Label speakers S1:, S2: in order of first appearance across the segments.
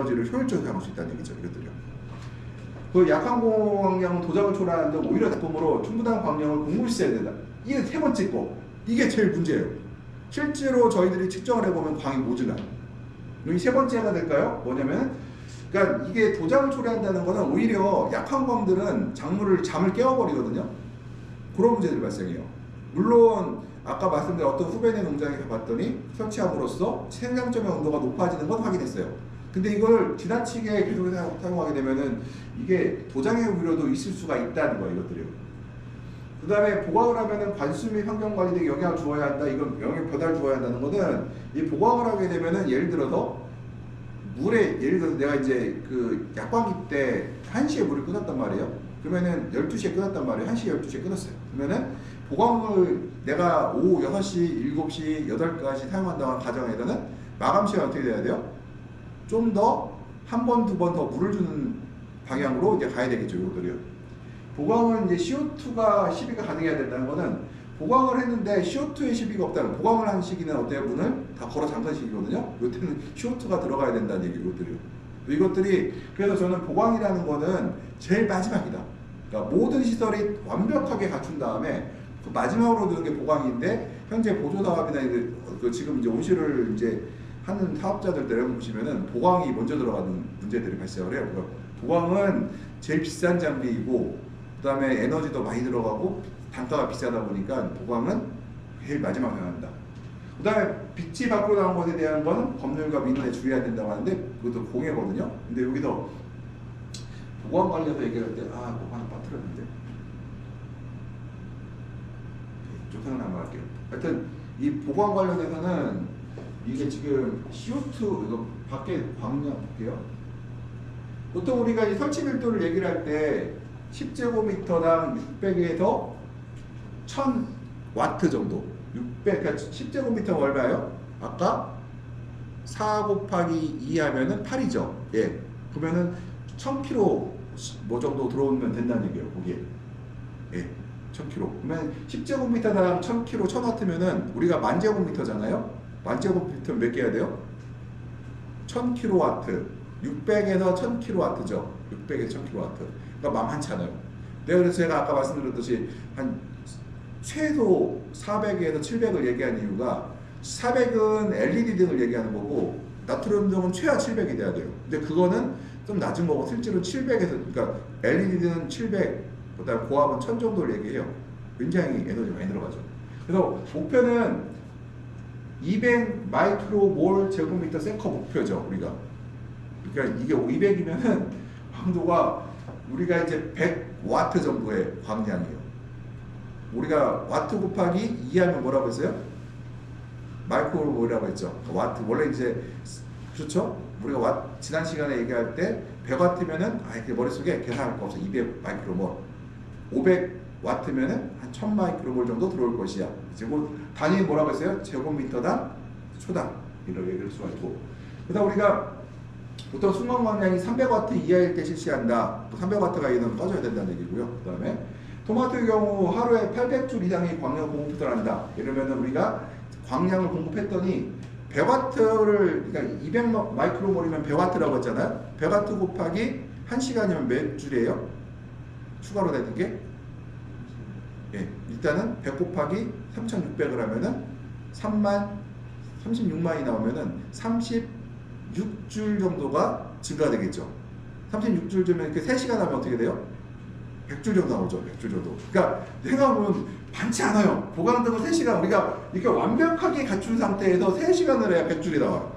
S1: 에너지를 효율적으로 사용할 수 있다는 얘기죠. 이것들이요. 그 약한 광량은 도장을 초래하는데 오히려 나쁨으로 충분한 광량을 공급시켜야 된다. 이게 세 번째 거. 이게 제일 문제예요. 실제로 저희들이 측정을 해보면 광이 모질라요. 이 세 번째가 될까요? 뭐냐면, 그러니까 이게 도장을 초래한다는 거는 오히려 약한 광들은 잠을 깨워버리거든요. 그런 문제들이 발생해요. 물론 아까 말씀드린 어떤 후배네 농장에 가봤더니 설치함으로써 생장점의 온도가 높아지는 건 확인했어요. 근데 이걸 지나치게 계속 사용하게 되면은 이게 도장의 우려도 있을 수가 있다는 거예요, 이것들이요. 그 다음에 보강을 하면은 관수 및 환경 관리에 영향을 주어야 한다. 이건 영향 변화를 주어야 한다는 거는 이 보강을 하게 되면은 예를 들어서 물에 예를 들어서 내가 이제 그 약광기 때 1시에 물을 끊었단 말이에요. 그러면은 12시에 끊었단 말이에요. 1시, 12시에 끊었어요. 그러면은 보강을 내가 오후 6시, 7시, 8시까지 사용한다는 가정에서는 마감 시간 어떻게 돼야 돼요? 좀 더 한 번, 두 번 더 물을 주는 방향으로 이제 가야 되겠죠, 이것들이요. 보강은 이제 CO2가 시비가 가능해야 된다는 거는 보강을 했는데 CO2의 시비가 없다는, 보강을 한 시기는 어때요? 문을 다 걸어 잠근 시기거든요. 이때는 CO2가 들어가야 된다는 얘기, 이것들이요. 이것들이, 그래서 저는 보강이라는 거는 제일 마지막이다. 그러니까 모든 시설이 완벽하게 갖춘 다음에 그 마지막으로 드는 게 보강인데, 현재 보조사업이나 그 지금 이제 온실을 이제 하는 사업자들 내려보시면은 보강이 먼저 들어가는 문제들이 발생을 해요. 그러니까 보강은 제일 비싼 장비이고, 그 다음에 에너지도 많이 들어가고, 단가가 비싸다 보니까 보강은 제일 마지막에 합니다. 그 다음에 빛이 밖으로 나온 것에 대한 건 법률과 민원에 주의해야 된다고 하는데, 그것도 공예거든요. 근데 여기서 보강 관련해서 얘기할 때, 그거 하나 빠뜨렸는데. 좀 생각나면 할게요. 하여튼, 이 보강 관련해서는 이게 지금 CO2, 이거 밖에 광량 볼게요. 보통 우리가 이 설치 밀도를 얘기를 할 때 10제곱미터당 600에서 1000W 정도. 그러니까 10제곱미터가 얼마예요? 아까 4 곱하기 2 하면은 8이죠. 예. 그러면은 1000kg 뭐 정도 들어오면 된다는 얘기예요, 거기에. 예. 1000kg. 그러면 10제곱미터당 1000kg, 1000W면은 우리가 10,000제곱미터잖아요. 10,000제곱미터 몇 개 해야 돼요? 1000kW. 600에서 1000kW죠. 600에서 1000kW. 그러니까 만만찮아요. 그래서 제가 아까 말씀드렸듯이 한 최소 400에서 700을 얘기한 이유가 400은 LED 등을 얘기하는 거고 나트륨 등은 최하 700이 돼야 돼요. 근데 그거는 좀 낮은 거고 실제로 700에서 그러니까 LED 등은 700, 그다음 고압은 1000 정도를 얘기해요. 굉장히 에너지 많이 들어가죠. 그래서 목표는 200 마이크로몰 제곱미터 세커 목표죠, 우리가. 그러니까 이게 200이면은 황도가 우리가 이제 100W 정도의 광량이에요. 우리가 와트 곱하기 2 하면 뭐라고 했어요? 마이크로몰이라고 했죠. 와트 원래 이제 그렇죠? 우리가 지난 시간에 얘기할 때 100W면은 이렇게 머릿속에 계산할 거 없어. 200 마이크로몰. 500W면은 한 1000 마이크로몰 정도 들어올 것이야. 그리고 단위 뭐라고 했어요? 제곱미터당 초당 이렇게 얘기할 수가 있고. 그다음 우리가 보통 순간 광량이 300W 이하일 때 실시한다. 300W가 이하는 꺼져야 된다는 얘기고요. 그 다음에 토마토의 경우 하루에 800줄 이상의 광량을 공급을 한다. 이러면은 우리가 광량을 공급했더니 100W를 그러니까 200 마이크로몰이면 100W라고 했잖아요. 100W 곱하기 1시간이면 몇 줄이에요? 추가로 되는 게? 예, 일단은 100 곱하기 3600을 하면은 36만이 나오면은 36줄 정도가 증가되겠죠. 36줄 주면 이렇게 3시간 하면 어떻게 돼요? 100줄 정도 나오죠. 100줄 정도. 그러니까 생각해보면 많지 않아요. 보강 등은 3시간, 우리가 이렇게 완벽하게 갖춘 상태에서 3시간을 해야 100줄이 나와요.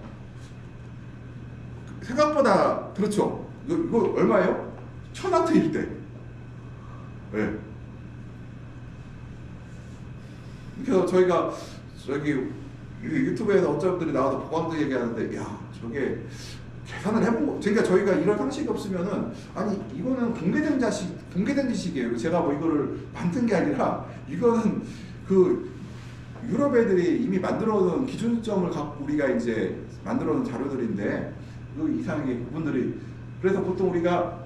S1: 생각보다 그렇죠. 이거 얼마예요? 1000W일 때. 네. 그래서 저희가 저기 유튜브에서 어떤 분들이 나와서 보강도 얘기하는데, 야, 저게 계산을 해본 거. 그러니까 저희가 이런 상식이 없으면은, 아니, 이거는 공개된 지식이에요. 제가 뭐 이거를 만든 게 아니라, 이거는 그 유럽 애들이 이미 만들어 놓은 기준점을 갖고 우리가 이제 만들어 놓은 자료들인데, 그 이상하게 그분들이, 그래서 보통 우리가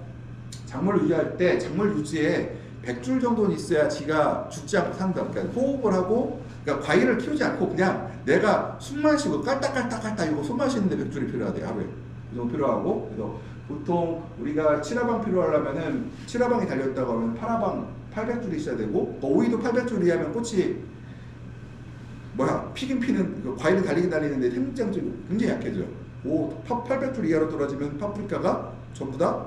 S1: 작물 유지할 때 작물 유지에 100줄 정도는 있어야 지가 죽지 않고 산다. 그러니까 호흡을 하고, 그러니까 과일을 키우지 않고 그냥 내가 숨만 쉬고 깔딱깔딱 이거 숨만 쉬는데 100줄이 필요하대요, 하루에. 그 정도 필요하고, 그래서 보통 우리가 7화방 필요하려면은 7화방이 달려있다고 하면 8화방 800줄이 있어야 되고, 오이도 800줄 이하면 꽃이 피긴 피는 그 과일이 달리긴 달리는데 생장점이 굉장히 약해져요. 800줄 이하로 떨어지면 파프리카가 전부 다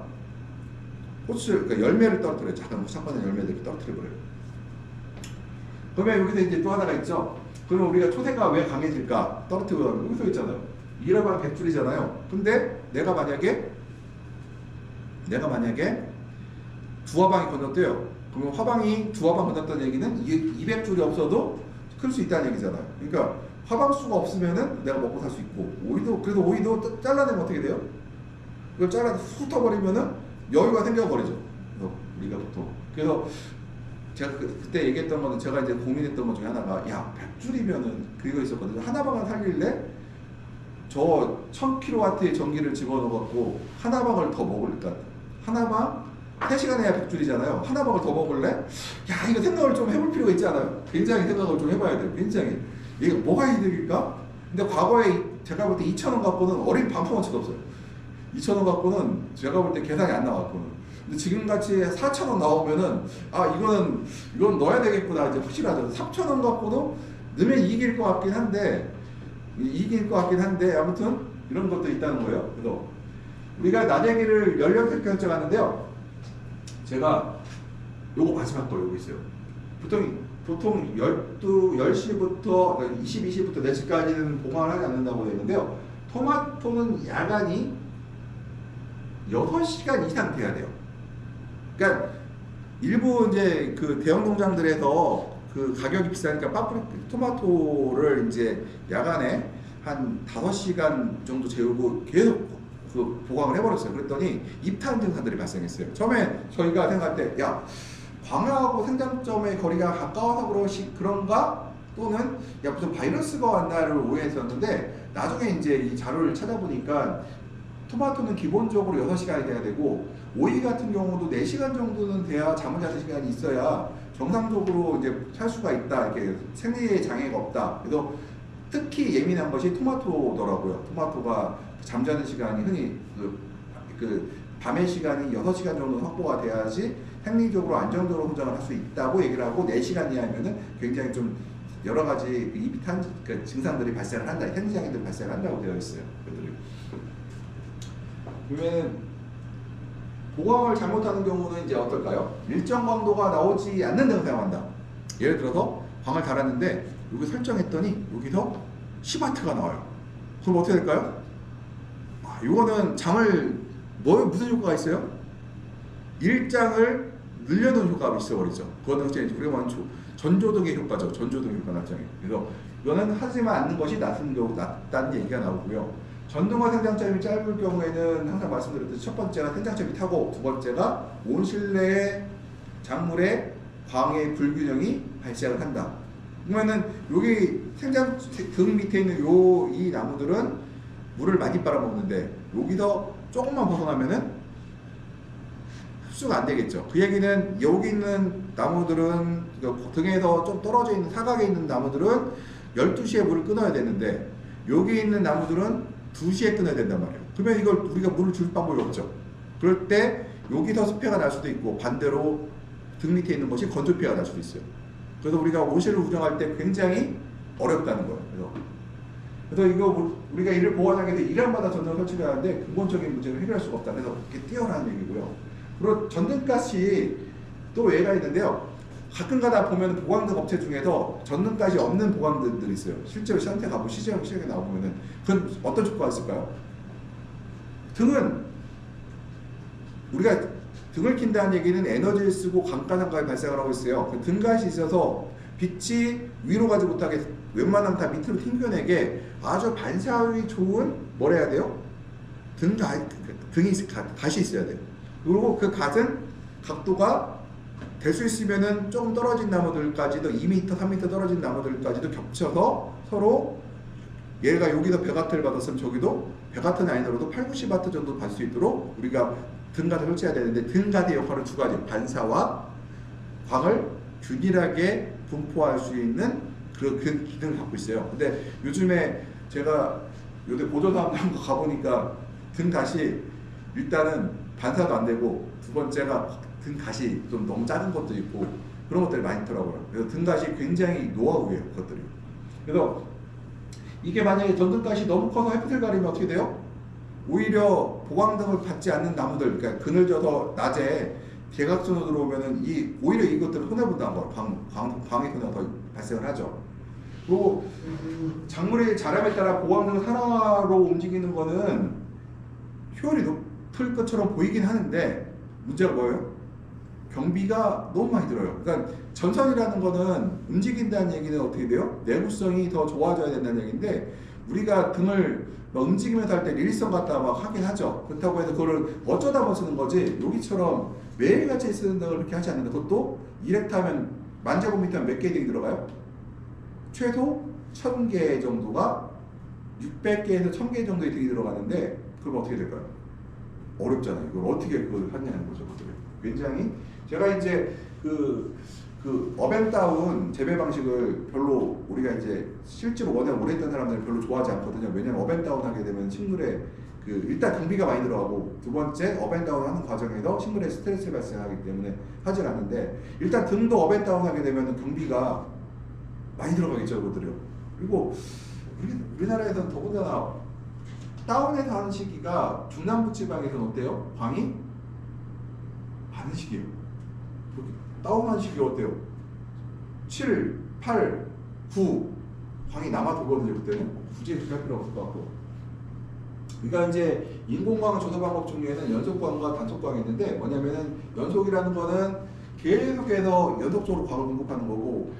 S1: 꽃을, 그러니까 열매를 떨어뜨려요. 작은 사과는 열매들을 떨어뜨려버려요. 그러면 여기서 이제 또 하나가 있죠. 그러면 우리가 초세가 왜 강해질까? 떨어뜨리고 나면 여기서 있잖아요. 1화방 100줄이잖아요. 근데 내가 만약에 두 화방이 건너뛰어요. 그러면 화방이 두 화방 건넜다는 얘기는 200줄이 없어도 클 수 있다는 얘기잖아요. 그러니까 화방 수가 없으면은 내가 먹고 살 수 있고, 그래서 오이도 잘라내면 어떻게 돼요? 이걸 훑어버리면은 여유가 생겨버리죠. 그래서 우리가 보통. 그래서 제가 그때 얘기했던 거는, 제가 이제 고민했던 것 중에 하나가, 야, 100줄이면은 그거 있었거든요. 하나방을 살릴래? 저 1000kW의 전기를 집어넣어갖고 하나방을 더 먹을까? 하나방 3시간 해야 100줄이잖아요. 하나방을 더 먹을래? 야, 이거 생각을 좀 해볼 필요가 있지 않아요? 굉장히 생각을 좀 해봐야 돼요. 굉장히. 이게 뭐가 이득일까? 근데 과거에 제가 볼 때 2,000원 갖고는 어린 반푼어치도 없어요. 2,000원 갖고는 제가 볼 때 계산이 안 나왔거든. 근데 지금같이 4,000원 나오면은, 이건 넣어야 되겠구나, 이제 확실하죠. 3,000원 갖고도 넣으면 이길 것 같긴 한데, 아무튼 이런 것도 있다는 거예요. 그래서 우리가 나대기를 연령대 결정하는데요. 제가 요거 마지막 거 요거 있어요. 보통 10시부터 22시부터 4시까지는 보관을 하지 않는다고 되어 있는데요. 토마토는 야간이 6시간 이상 돼야 돼요. 그러니까 일부 이제 그 대형 농장들에서 그 가격이 비싸니까 토마토를 이제 야간에 한 5시간 정도 재우고 계속 그 보강을 해버렸어요. 그랬더니 입탄 증상들이 발생했어요. 처음에 저희가 생각할 때, 야, 광야하고 생장점의 거리가 가까워서 그런가? 또는 야, 무슨 바이러스가 왔나를 오해했었는데, 나중에 이제 이 자료를 찾아보니까 토마토는 기본적으로 6시간이 돼야 되고, 오이 같은 경우도 4시간 정도는 돼야 잠을 자는 시간이 있어야 정상적으로 이제 살 수가 있다. 이렇게 생리에 장애가 없다. 그래서 특히 예민한 것이 토마토더라고요. 토마토가 잠자는 시간이 흔히 그 밤의 시간이 6시간 정도 확보가 돼야지 생리적으로 안정적으로 성장을 할 수 있다고 얘기를 하고, 4시간 이하면은 굉장히 좀 여러 가지 입탄 증상들이 발생을 한다, 생리장애들이 발생을 한다고 되어 있어요. 그러면 보강을 잘못하는 경우는 이제 어떨까요? 일정 광도가 나오지 않는 데서 사용한다. 예를 들어서 광을 달았는데 여기 설정했더니 여기서 10W가 나와요. 그럼 어떻게 될까요? 이거는 무슨 효과가 있어요? 일장을 늘려놓은 효과가 있어버리죠. 그거는 우리가 말하는 전조등의 효과죠. 전조등 효과 나타나요. 그래서 이거는 하지만 않는 것이 낫다는 얘기가 나오고요. 전등화 생장점이 짧을 경우에는 항상 말씀드렸듯이 첫 번째가 생장점이 타고, 두 번째가 온 실내의 작물의 광의 불균형이 발생을 한다. 그러면은 여기 등 밑에 있는 이 나무들은 물을 많이 빨아먹는데, 여기서 조금만 벗어나면은 흡수가 안 되겠죠. 그 얘기는 여기 있는 나무들은, 등에서 좀 떨어져 있는 사각에 있는 나무들은 12시에 물을 끊어야 되는데, 여기 있는 나무들은 2시에 끊어야 된단 말이에요. 그러면 이걸 우리가 물을 줄 방법이 없죠. 그럴 때 여기서 습해가 날 수도 있고, 반대로 등 밑에 있는 것이 건조피해가 날 수도 있어요. 그래서 우리가 온실을 운영할 때 굉장히 어렵다는 거예요. 그래서 이거 우리가 이를 보완하기 위해서 1년마다 전등 설치를 하는데 근본적인 문제를 해결할 수가 없다. 그래서 그게 뛰어난 얘기고요. 그리고 전등가스 또 외가 있는데요. 가끔가다 보면 보강등 업체 중에서 전등가스 없는 보강등들이 있어요. 실제로 시한테 가보면 시장에 나오면은 그건 어떤 효과가 있을까요? 등은 우리가 등을 킨다는 얘기는 에너지를 쓰고 강가상각이 발생을 하고 있어요. 그 등가스이 있어서 빛이 위로 가지 못하게 웬만하면 다 밑으로 튕겨내게 아주 반사율이 좋은 뭘 해야 돼요? 등이 갓이 있어야 돼요. 그리고 그 갓은 각도가 될 수 있으면은 조금 떨어진 나무들까지도 2m, 3m 떨어진 나무들까지도 겹쳐서 서로, 얘가 여기서 100W를 받았으면 저기도 100W는 아니더라도 8, 90W 정도 받을 수 있도록 우리가 등갓을 설치해야 되는데, 등갓의 역할은 두 가지, 반사와 광을 균일하게 분포할 수 있는 그 기능을 갖고 있어요. 근데 요즘에 제가 요새 보조사업장 가보니까 등 가시 일단은 반사도 안 되고, 두 번째가 등 가시 좀 너무 작은 것도 있고 그런 것들이 많이 있더라고요. 그래서 등 가시 굉장히 노하우예요, 그것들이. 그래서 이게 만약에 전등 가시 너무 커서 햇빛을 가리면 어떻게 돼요? 오히려 보강등을 받지 않는 나무들, 그러니까 그늘져서 낮에 대각선으로 들어오면은 오히려 이것들은 손해본다는 거예요. 광의 손해가 더 발생을 하죠. 그리고 작물의 자람에 따라 보강등을 산화로 움직이는 거는 효율이 높을 것처럼 보이긴 하는데, 문제가 뭐예요? 경비가 너무 많이 들어요. 그러니까 전선이라는 거는 움직인다는 얘기는 어떻게 돼요? 내구성이 더 좋아져야 된다는 얘기인데, 우리가 등을 움직이면서 할 때 일일선 갖다 막 하긴 하죠. 그렇다고 해서 그거를 어쩌다 뭐 쓰는 거지, 여기처럼 매일같이 쓰는 등을 그렇게 하지 않는데, 그것도 1헥타 하면 만제곱미터면 몇 개의 등이 들어가요? 최소 1000개 정도가 600개에서 1000개 정도의 등이 들어가는데, 그럼 어떻게 될까요? 어렵잖아요. 이걸 어떻게 그걸 하냐는 거죠. 굉장히 제가 이제 그 업앤다운 재배 방식을 별로 우리가 이제 실제로 워낙 오래 했던 사람들은 별로 좋아하지 않거든요. 왜냐면 업앤다운 하게 되면 식물에 일단 경비가 많이 들어가고, 두 번째 업앤다운 하는 과정에서 식물에 스트레스 발생하기 때문에 하질 않는데, 일단 등도 업앤다운 하게 되면 경비가 많이 들어가겠죠, 그것들이요. 그리고 우리나라에서는 더군다나 다운에서 하는 시기가 중남부 지방에서는 어때요? 광이 많은 시기예요. 다운하는 시기가 어때요? 7, 8, 9 광이 남아돌거든요. 그때는 굳이 그렇게 할 필요 없을 것 같고. 그러니까 이제 인공광 조사 방법 중에는 연속광과 단속광이 있는데, 뭐냐면은 연속이라는 거는 계속해서 연속적으로 광을 공급하는 거고,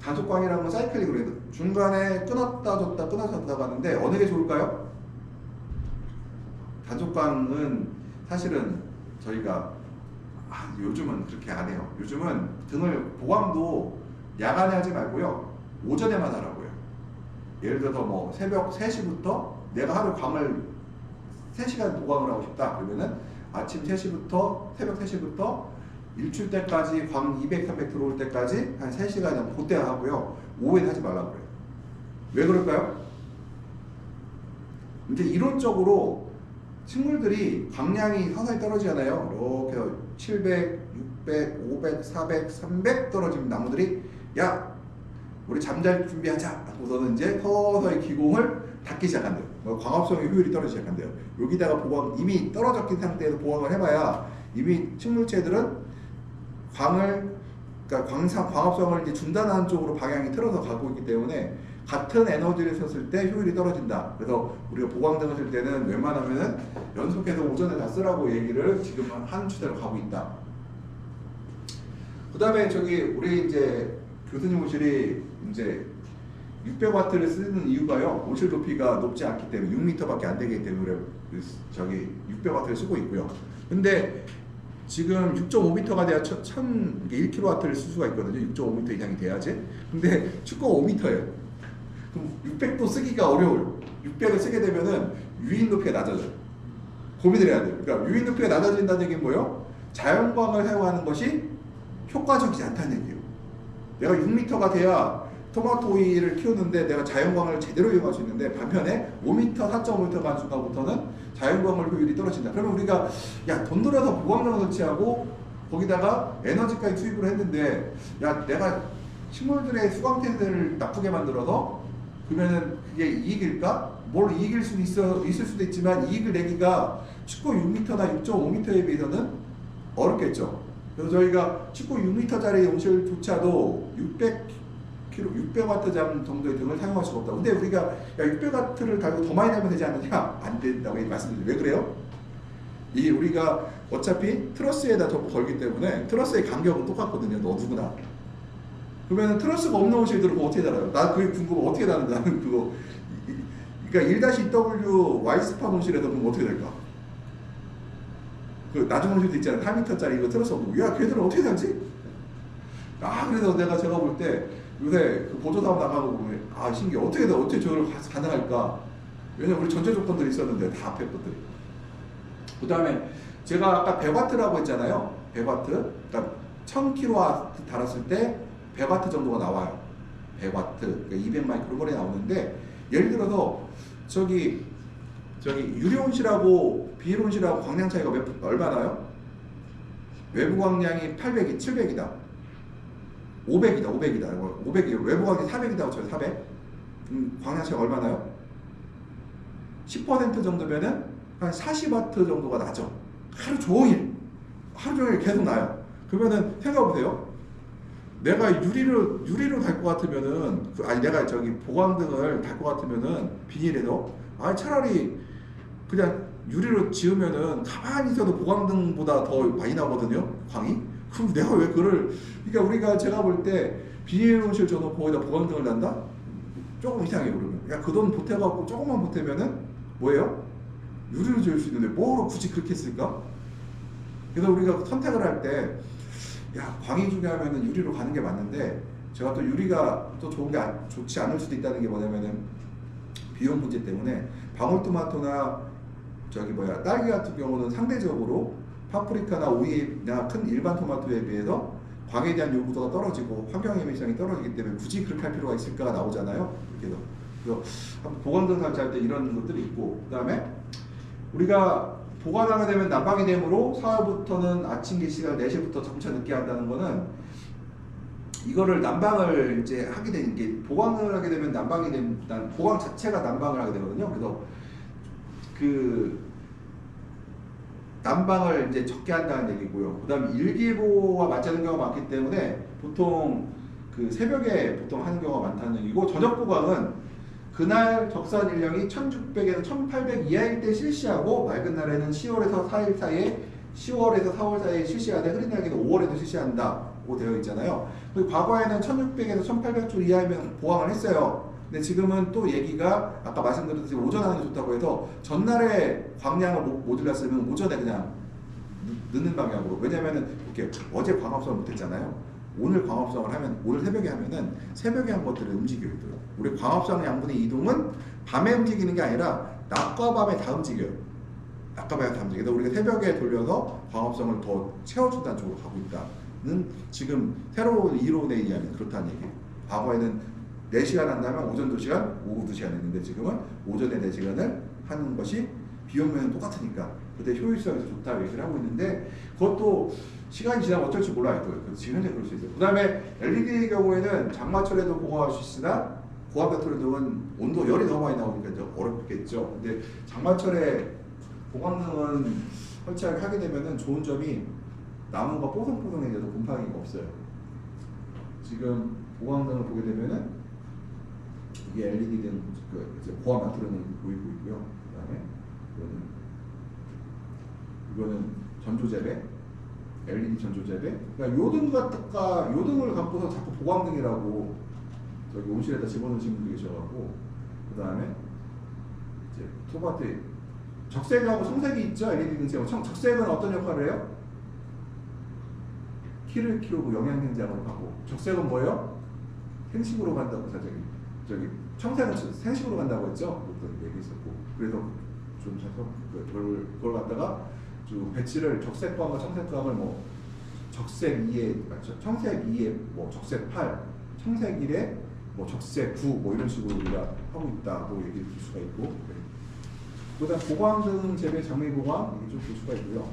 S1: 단속광이라는 건 사이클링으로 해서 중간에 끊었다 줬다 끊었다 줬다 가는데, 어느 게 좋을까요? 단속광은 사실은 저희가 요즘은 그렇게 안 해요. 요즘은 등을 보강도 야간에 하지 말고요, 오전에만 하라고요. 예를 들어서 뭐 새벽 3시부터 내가 하루 광을 3시간 보강을 하고 싶다 그러면은 아침 3시부터 새벽 3시부터 일출 때까지 광 200, 300 들어올 때까지 한 3시간 그때 하고요, 오후에는 하지 말라고 그래요. 왜 그럴까요? 이제 이론적으로 식물들이 광량이 서서히 떨어지잖아요. 이렇게 700, 600, 500, 400, 300 떨어지는 나무들이, 야, 우리 잠잘 준비하자 하고서는 이제 서서히 기공을 닫기 시작한대요. 광합성의 효율이 떨어지기 시작한대요. 여기다가 보강, 이미 떨어졌긴 상태에서 보강을 해봐야 이미 식물체들은 광합성을 이제 중단하는 쪽으로 방향이 틀어서 가고 있기 때문에 같은 에너지를 썼을 때 효율이 떨어진다. 그래서 우리가 보강등을 쓸 때는 웬만하면은 연속해서 오전에 다 쓰라고 얘기를 지금 하는 추세로 가고 있다. 그 다음에 우리 이제 교수님 오실이 이제 600W를 쓰는 이유가요, 오실 높이가 높지 않기 때문에 6m밖에 안 되기 때문에 600W를 쓰고 있고요. 근데 지금 6.5m가 돼야 1kW를 쓸 수가 있거든요. 6.5m 이상이 돼야지. 근데 축구가 5m예요. 그럼 600도 쓰기가 어려워요. 600을 쓰게 되면은 유인 높이가 낮아져요. 고민을 해야 돼요. 그러니까 유인 높이가 낮아진다는 얘기는 뭐예요? 자연광을 사용하는 것이 효과적이지 않다는 얘기예요. 내가 6m가 돼야 토마토 오이를 키우는데 내가 자연광을 제대로 이용할 수 있는데, 반면에 5m, 4.5m 간 순간부터는 자연광을 효율이 떨어진다. 그러면 우리가 돈 들여서 보강등을 설치하고 거기다가 에너지까지 투입을 했는데, 내가 식물들의 수광태세를 나쁘게 만들어서 그러면은 그게 이익일까? 뭘 이익일 수도 있을 수도 있지만, 이익을 내기가 축구 6m나 6.5m에 비해서는 어렵겠죠. 그래서 저희가 축구 6m짜리 온실조차도 600W 정도의 등을 사용할 수가 없다. 근데 우리가 600W를 달고 더 많이 달면 되지 않느냐? 안 된다고 말씀드려요. 왜 그래요? 이 우리가 어차피 트러스에다 전부 걸기 때문에 트러스의 간격은 똑같거든요. 누구나. 그러면 트러스가 없는 온실들은 그거 어떻게 달아요? 나 그게 궁금해. 어떻게 다는데 나는 그거. 그러니까 1-2W 와이스판 온실에서 그럼 어떻게 될까? 그 낮은 온실도 있잖아요. 8m짜리 이거 트러스 없고. 걔들은 어떻게 살지? 그래서 제가 볼 때 요새 그 보조사업 나가고 보면 신기해. 어떻게 저걸 가능할까? 왜냐면 우리 전제 조건들이 있었는데 다 앞에 것들이. 그 다음에 제가 아까 100W라고 했잖아요. 100W. 그러니까 1000kW 달았을 때 100W 정도가 나와요. 100W. 그러니까 200마이크로볼이 나오는데, 예를 들어서 저기 유리온실하고 비닐온실하고 광량 차이가 얼마나요? 외부 광량이 800이 700이다. 500이다. 500이 외부 광량이 400이다고 쳐요. 400. 광량 차이가 얼마나요? 10% 정도면은 한 40W 정도가 나죠. 하루 종일 계속 나요. 그러면은 생각해보세요. 내가 유리로 달 것 같으면은 아니 내가 저기 보강등을 달 것 같으면은 비닐에서 차라리 그냥 유리로 지으면은 가만히 있어도 보강등보다 더 많이 나거든요, 광이. 그럼 내가 왜 그걸, 그러니까 제가 볼 때 비닐온실 저는 거기다 보강등을 단다? 조금 이상해요. 그러면 야, 그 돈 보태갖고 조금만 보태면은 뭐예요? 유리로 지을 수 있는데 뭐로 굳이 그렇게 했을까? 그래서 우리가 선택을 할 때 야, 광이 중요하면은 유리로 가는 게 맞는데, 제가 또 유리가 또 좋지 않을 수도 있다는 게 뭐냐면은 비용 문제 때문에 방울토마토나 딸기 같은 경우는 상대적으로 파프리카나 오이나 큰 일반 토마토에 비해서 광에 대한 요구도가 떨어지고 환경 에미션이 떨어지기 때문에 굳이 그렇게 할 필요가 있을까가 나오잖아요. 그래서 보관등 설치할 때 이런 것들이 있고, 그 다음에 우리가 보관하게 되면 난방이 되므로 4월부터는 아침 개시가 4시부터 점차 늦게 한다는 거는, 이거를 난방을 이제 하게 되는 게, 보강을 하게 되면 난방이 되면 보강 자체가 난방을 하게 되거든요. 그래서 그 난방을 이제 적게 한다는 얘기고요. 그 다음에 일기예보와 맞지 않는 경우가 많기 때문에 보통 그 새벽에 보통 하는 경우가 많다는 얘기고, 저녁 보강은 그날 적산 일령이 1600에서 1800 이하일 때 실시하고, 맑은 날에는 10월에서 4일 사이에 10월에서 4월 사이에 실시하되 흐린 날에는 5월에도 실시한다고 되어 있잖아요. 그리고 과거에는 1600에서 1800줄 이하이면 보강을 했어요. 근데 지금은 또 얘기가 아까 말씀드렸듯이 오전 하는 게 좋다고 해서 전날에 광량을 못 올렸으면 오전에 그냥 넣는 방향으로. 왜냐면은 이렇게 어제 광합성을 못했잖아요. 오늘 광합성을 하면, 오늘 새벽에 하면은 새벽에 한 것들을 움직여요. 우리 광합성 양분의 이동은 밤에 움직이는 게 아니라 낮과 밤에 다 움직여요. 낮과 밤에 다 움직여요. 그래서 우리가 새벽에 돌려서 광합성을 더 채워준다는 쪽으로 가고 있다는 지금 새로운 이론에 의하면 그렇다는 얘기예요. 과거에는 4시간 한다면 오전 2시간, 오후 2시간 했는데 지금은 오전에 4시간을 하는 것이 비용면은 똑같으니까 그때 효율성에서 좋다고 얘기를 하고 있는데, 그것도 시간이 지나면 어쩔지 몰라요. 지금 현재 그럴 수 있어요. 그 다음에 LED의 경우에는 장마철에도 보강할 수 있으나 고압 배터리등은 온도 열이 너무 많이 나오니까 이제 어렵겠죠. 근데 장마철에 보강등은 설치하게 되면은 좋은 점이 나무가 뽀송뽀송해져서 곰팡이가 없어요. 지금 보강등을 보게 되면은 이게 LED 등 고압 배터리는 보이고 있고요. 그다음에 이거는 전조재배, LED 전조재배. 그러니까 요등을 갖고서 자꾸 보강등이라고 저기 온실에다 집어넣으신 분도 계셔가지고, 그 다음에 이제 토마토 적색하고 청색이 있죠. LED 등 적색은 어떤 역할을 해요? 키를 키우고 영양 생장으로 가고, 적색은 뭐예요? 생식으로 간다고 저기 청색은 생식으로 간다고 했죠. 그것도 얘기했었고, 그래서 좀 그걸 갖다가 좀 배치를 적색광과 청색광을 뭐 적색 2에 맞죠? 청색 2에 뭐 적색 8, 청색 1에 뭐 적색 9 뭐 이런 식으로 우리가 하고 있다고 얘기해 줄 수가 있고, 그다음 보강등 재배 장미 보강 이게 좀 볼 수가 있고요.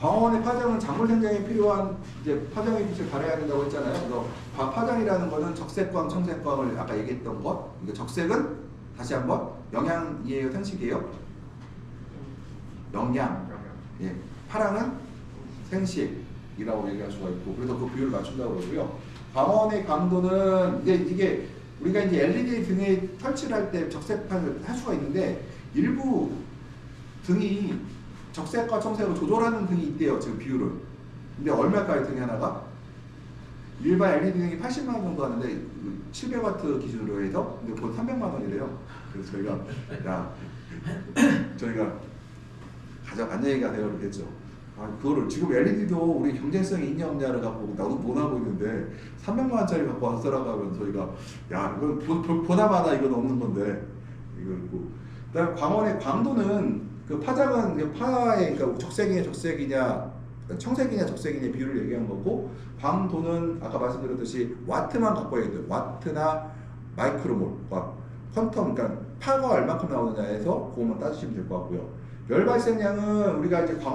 S1: 광원의 파장은 작물 생장에 필요한 이제 파장의 빛을 발해야 된다고 했잖아요. 그래서 파장이라는 거는 적색광, 청색광을 아까 얘기했던 것. 그러니까 적색은 다시 한번 영양이에요, 생식이에요? 영양. 예. 파랑은 생식이라고 얘기할 수가 있고, 그래서 그 비율을 맞춘다고 그러고요. 광원의 강도는 이게 우리가 이제 LED 등에 설치를 할 때 적색판을 할 수가 있는데, 일부 등이 적색과 청색을 조절하는 등이 있대요, 지금 비율을. 근데 얼마일까요, 등이 하나가? 일반 LED 등이 80만 원 정도 하는데 700W 기준으로 해서, 근데 그건 300만 원이래요. 그래서 저희가 가장 안녕히 가세요 이렇게 했죠. 그거를 지금 LED도 우리 경쟁성이 있냐 없냐를 갖고 나도 논하고 있는데 300만 원짜리 갖고 와서 쓰라고 하면 저희가 야 이건 보나마나 이건 없는 건데 이거. 그다음 광원의 광도는 그 파장은 파의 그러니까 적색이냐 청색이냐 적색이냐 비율을 얘기한 거고, 광도는 아까 말씀드렸듯이 와트만 갖고 해야 돼요. 와트나 마이크로몰, 퀀텀, 그러니까 파가 얼마큼 나오느냐에서 그것만 따지시면 될 것 같고요. 열 발생량은 우리가 이제 광